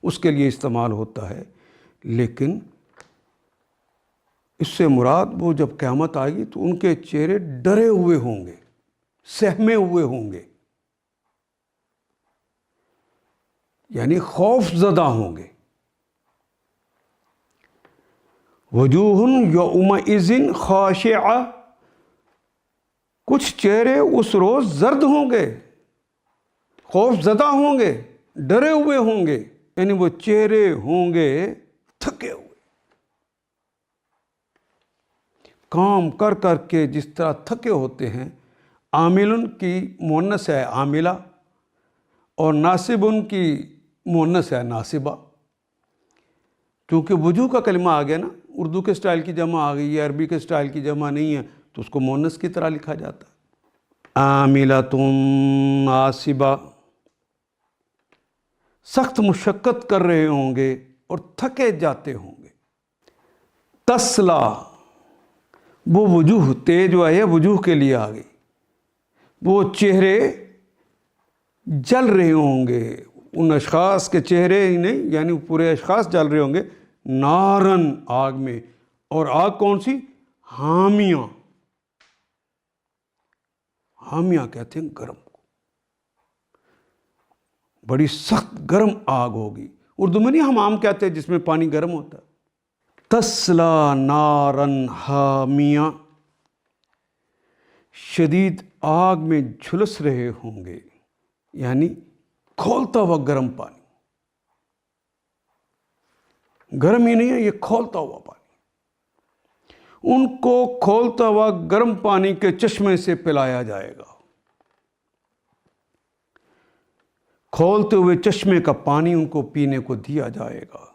اس کے لیے استعمال ہوتا ہے، لیکن اس سے مراد وہ جب قیامت آئے گی تو ان کے چہرے ڈرے ہوئے ہوں گے، سہمے ہوئے ہوں گے، یعنی خوف زدہ ہوں گے۔ وجوہ یومئذ خاشعہ، کچھ چہرے اس روز زرد ہوں گے، خوف زدہ ہوں گے، ڈرے ہوئے ہوں گے، یعنی وہ چہرے ہوں گے تھکے ہوئے، کام کر کر کے جس طرح تھکے ہوتے ہیں۔ عامل کی مؤنث ہے عاملہ، اور ناصب کی مؤنث ہے ناصبہ۔ کیونکہ وجوہ کا کلمہ آ گیا نا، اردو کے سٹائل کی جمع آ گئی ہے، عربی کے سٹائل کی جمع نہیں ہے، تو اس کو مؤنث کی طرح لکھا جاتا ہے۔ عاملۃ ناصبہ، سخت مشقت کر رہے ہوں گے اور تھکے جاتے ہوں گے۔ تسلا، وہ وجوہ تے جو ہے وجوہ کے لیے آ گئی، وہ چہرے جل رہے ہوں گے، ان اشخاص کے چہرے ہی نہیں، یعنی پورے اشخاص جل رہے ہوں گے نارن، آگ میں، اور آگ کون سی؟ حامیہ، حامیہ کہتے ہیں گرم کو، بڑی سخت گرم آگ ہوگی۔ اردو میں نہیں حمام کہتے جس میں پانی گرم ہوتا ہے۔ تسلا نارن حامیہ، شدید آگ میں جھلس رہے ہوں گے، یعنی کھولتا ہوا گرم پانی، گرم ہی نہیں ہے، یہ کھولتا ہوا پانی، ان کو کھولتا ہوا گرم پانی کے چشمے سے پلایا جائے گا، کھولتے ہوئے چشمے کا پانی ان کو پینے کو دیا جائے گا۔